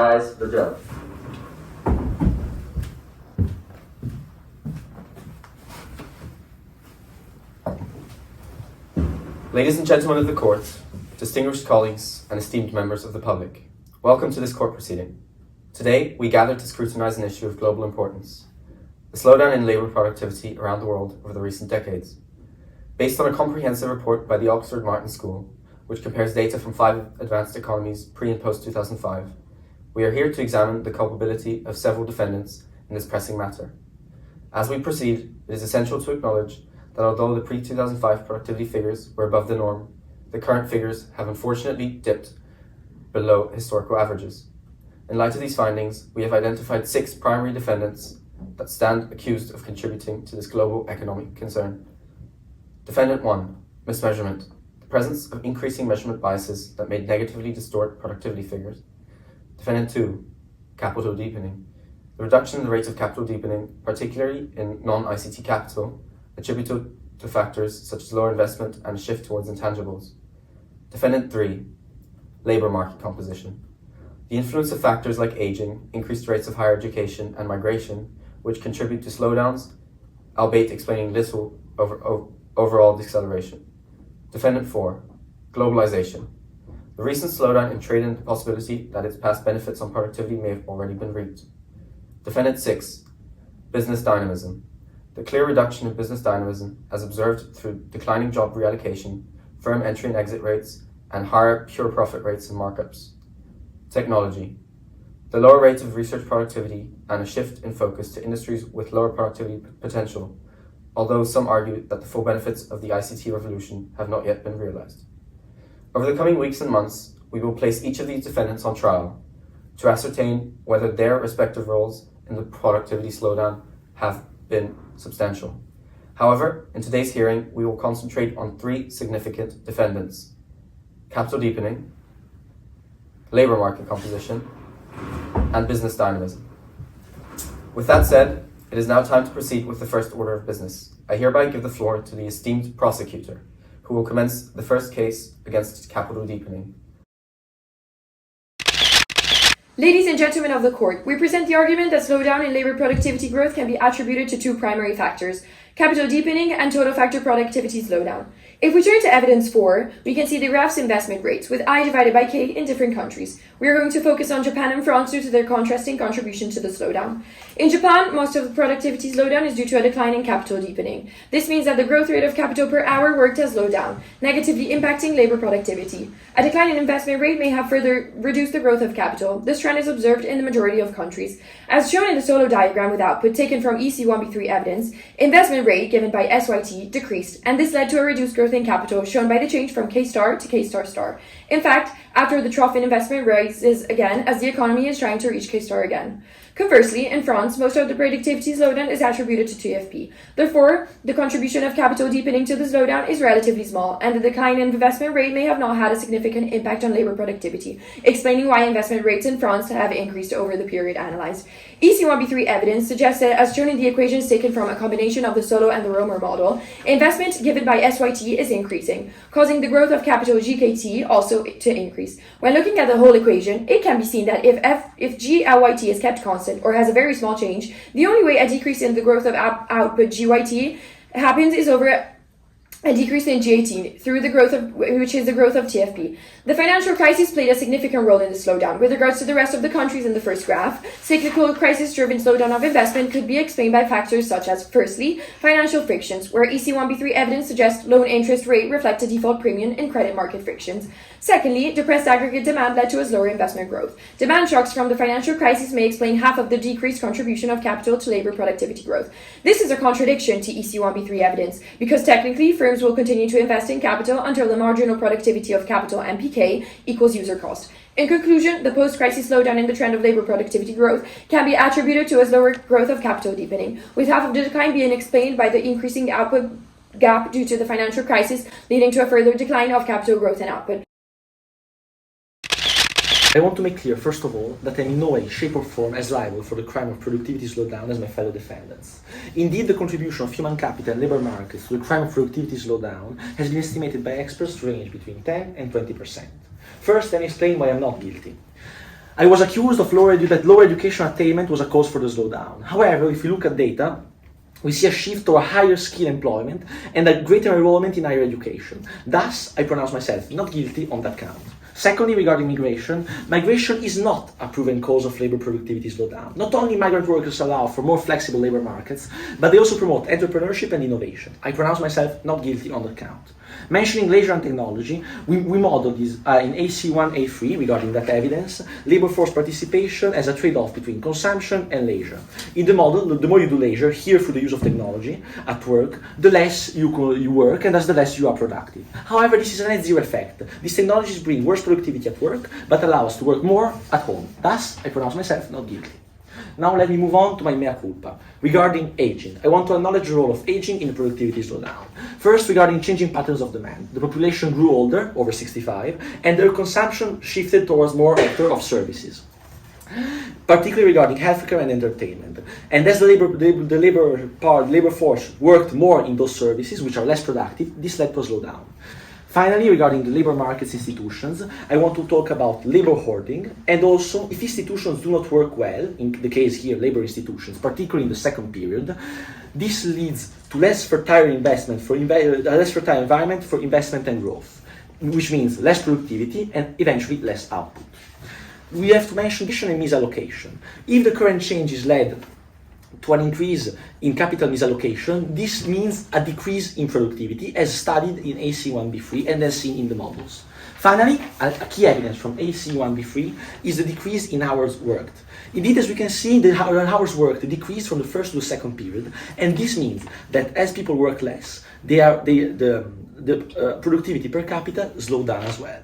Rise for the judge. Ladies and gentlemen of the court, distinguished colleagues and esteemed members of the public, welcome to this court proceeding. Today, we gather to scrutinise an issue of global importance, the slowdown in labour productivity around the world over the recent decades. Based on a comprehensive report by the Oxford Martin School, which compares data from 5 advanced economies pre- and post-2005, we are here to examine the culpability of several defendants in this pressing matter. As we proceed, it is essential to acknowledge that although the pre-2005 productivity figures were above the norm, the current figures have unfortunately dipped below historical averages. In light of these findings, we have identified 6 primary defendants that stand accused of contributing to this global economic concern. Defendant 1, mismeasurement, the presence of increasing measurement biases that may negatively distort productivity figures. Defendant 2, capital deepening, the reduction in the rates of capital deepening, particularly in non-ICT capital, attributed to factors such as lower investment and a shift towards intangibles. Defendant 3, labour market composition, the influence of factors like aging, increased rates of higher education and migration, which contribute to slowdowns, albeit explaining little overall deceleration. Defendant 4, globalization, the recent slowdown in trade and the possibility that its past benefits on productivity may have already been reaped. Defendant 6, business dynamism, the clear reduction of business dynamism as observed through declining job reallocation, firm entry and exit rates, and higher pure profit rates and markups. Technology, the lower rates of research productivity and a shift in focus to industries with lower productivity potential, although some argue that the full benefits of the ICT revolution have not yet been realized. Over the coming weeks and months, we will place each of these defendants on trial to ascertain whether their respective roles in the productivity slowdown have been substantial. However, in today's hearing, we will concentrate on 3 significant defendants: capital deepening, labour market composition, and business dynamism. With that said, it is now time to proceed with the first order of business. I hereby give the floor to the esteemed prosecutor, who will commence the first case against capital deepening. Ladies and gentlemen of the court, we present the argument that slowdown in labor productivity growth can be attributed to 2 primary factors: capital deepening and total factor productivity slowdown. If we turn to evidence 4, we can see the graph's investment rates, with I divided by K in different countries. We are going to focus on Japan and France due to their contrasting contribution to the slowdown. In Japan, most of the productivity slowdown is due to a decline in capital deepening. This means that the growth rate of capital per hour worked has slowed down, negatively impacting labor productivity. A decline in investment rate may have further reduced the growth of capital. This trend is observed in the majority of countries. As shown in the solo diagram with output taken from EC1B3 evidence, investment rate given by SYT decreased, and this led to a reduced growth in capital shown by the change from K star to K star star. In fact, after the trough in investment rises again as the economy is trying to reach K star again. Conversely, in France, most of the productivity slowdown is attributed to TFP. Therefore, the contribution of capital deepening to the slowdown is relatively small, and the decline in investment rate may have not had a significant impact on labor productivity, explaining why investment rates in France have increased over the period analyzed. EC1B3 evidence suggests that, as shown in the equations taken from a combination of the Solo and the Romer model, investment given by SYT is increasing, causing the growth of capital GKT also to increase. When looking at the whole equation, it can be seen that if GLYT is kept constant or has a very small change, the only way a decrease in the growth of output GYT happens is over a decrease in G18 through the growth of, which is the growth of TFP. The financial crisis played a significant role in the slowdown. With regards to the rest of the countries in the first graph, cyclical crisis-driven slowdown of investment could be explained by factors such as, firstly, financial frictions, where EC1B3 evidence suggests loan interest rate reflect a default premium in credit market frictions. Secondly, depressed aggregate demand led to a slower investment growth. Demand shocks from the financial crisis may explain half of the decreased contribution of capital to labor productivity growth. This is a contradiction to EC1B3 evidence, because technically firms will continue to invest in capital until the marginal productivity of capital MPK equals user cost. In conclusion, the post-crisis slowdown in the trend of labor productivity growth can be attributed to a slower growth of capital deepening, with half of the decline being explained by the increasing output gap due to the financial crisis, leading to a further decline of capital growth and output. I want to make clear, first of all, that I'm in no way, shape or form as liable for the crime of productivity slowdown as my fellow defendants. Indeed, the contribution of human capital and labor markets to the crime of productivity slowdown has been estimated by experts to range between 10 and 20%. First, let me explain why I'm not guilty. I was accused of that lower education attainment was a cause for the slowdown. However, if you look at data, we see a shift toward higher skill employment and a greater enrollment in higher education. Thus, I pronounce myself not guilty on that count. Secondly, regarding migration, migration is not a proven cause of labor productivity slowdown. Not only migrant workers allow for more flexible labor markets, but they also promote entrepreneurship and innovation. I pronounce myself not guilty on that count. Mentioning leisure and technology, we modeled this in EC1B3 regarding that evidence, labor force participation as a trade-off between consumption and leisure. In the model, the more you do leisure, here through the use of technology at work, the less you work and thus the less you are productive. However, this is a net zero effect. These technologies bring worse productivity at work, but allow us to work more at home. Thus, I pronounce myself not guilty. Now let me move on to my mea culpa. Regarding aging, I want to acknowledge the role of aging in the productivity slowdown. First, regarding changing patterns of demand. The population grew older, over 65, and their consumption shifted towards more sector of services, particularly regarding healthcare and entertainment. And as the labor force worked more in those services, which are less productive, this led to a slowdown. Finally, regarding the labor markets institutions, I want to talk about labor hoarding, and also if institutions do not work well, in the case here labor institutions, particularly in the second period, this leads to less fertile less fertile environment for investment and growth, which means less productivity and eventually less output. We have to mention and misallocation. If the current changes led to an increase in capital misallocation, this means a decrease in productivity as studied in EC1B3 and as seen in the models. Finally, a key evidence from EC1B3 is the decrease in hours worked. Indeed, as we can see, the hours worked decreased from the first to the second period, and this means that as people work less, the productivity per capita slowed down as well.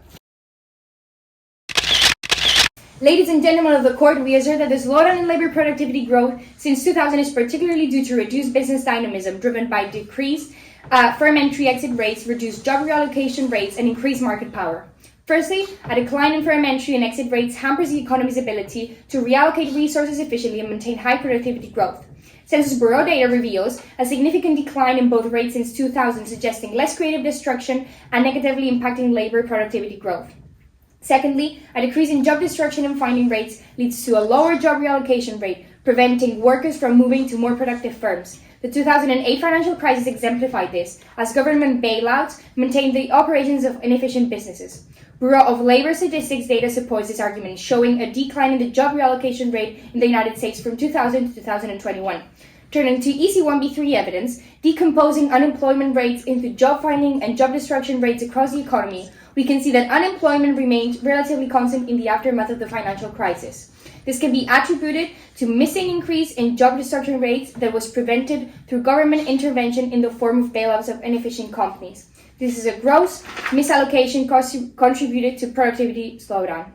Ladies and gentlemen of the court, we assert that the slowdown in labor productivity growth since 2000 is particularly due to reduced business dynamism driven by decreased firm entry exit rates, reduced job reallocation rates, and increased market power. Firstly, a decline in firm entry and exit rates hampers the economy's ability to reallocate resources efficiently and maintain high productivity growth. Census Bureau data reveals a significant decline in both rates since 2000, suggesting less creative destruction and negatively impacting labor productivity growth. Secondly, a decrease in job destruction and finding rates leads to a lower job reallocation rate, preventing workers from moving to more productive firms. The 2008 financial crisis exemplified this, as government bailouts maintained the operations of inefficient businesses. Bureau of Labor Statistics data supports this argument, showing a decline in the job reallocation rate in the United States from 2000 to 2021. Turning to EC1B3 evidence, decomposing unemployment rates into job finding and job destruction rates across the economy, we can see that unemployment remained relatively constant in the aftermath of the financial crisis. This can be attributed to missing increase in job destruction rates that was prevented through government intervention in the form of bailouts of inefficient companies. This is a gross misallocation contributed to productivity slowdown.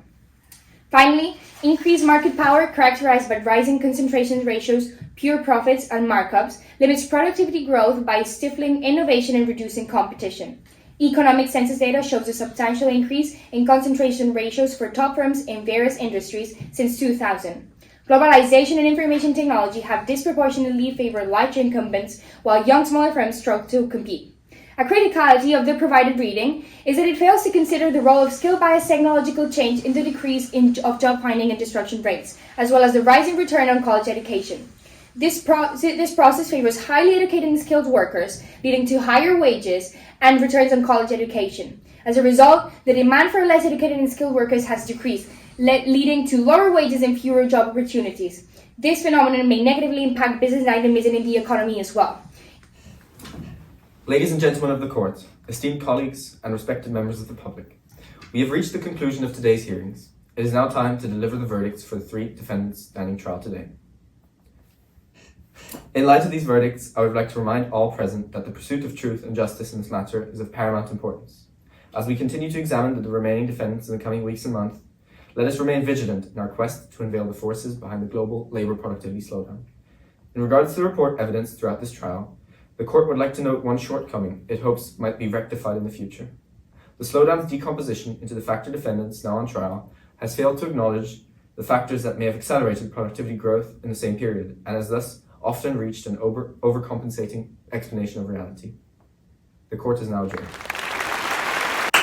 Finally, increased market power characterized by rising concentration ratios, pure profits, and markups limits productivity growth by stifling innovation and reducing competition. Economic census data shows a substantial increase in concentration ratios for top firms in various industries since 2000. Globalization and information technology have disproportionately favored large incumbents, while young smaller firms struggle to compete. A criticality of the provided reading is that it fails to consider the role of skill-biased technological change in the decrease of job finding and destruction rates, as well as the rising return on college education. This process favors highly educated and skilled workers, leading to higher wages and returns on college education. As a result, the demand for less educated and skilled workers has decreased, leading to lower wages and fewer job opportunities. This phenomenon may negatively impact business dynamism in the economy as well. Ladies and gentlemen of the court, esteemed colleagues and respected members of the public, we have reached the conclusion of today's hearings. It is now time to deliver the verdicts for the 3 defendants standing trial today. In light of these verdicts, I would like to remind all present that the pursuit of truth and justice in this matter is of paramount importance. As we continue to examine the remaining defendants in the coming weeks and months, let us remain vigilant in our quest to unveil the forces behind the global labour productivity slowdown. In regards to the report evidence throughout this trial, the court would like to note one shortcoming it hopes might be rectified in the future. The slowdown's decomposition into the factor defendants now on trial has failed to acknowledge the factors that may have accelerated productivity growth in the same period, and has thus often reached an overcompensating explanation of reality. The court is now adjourned.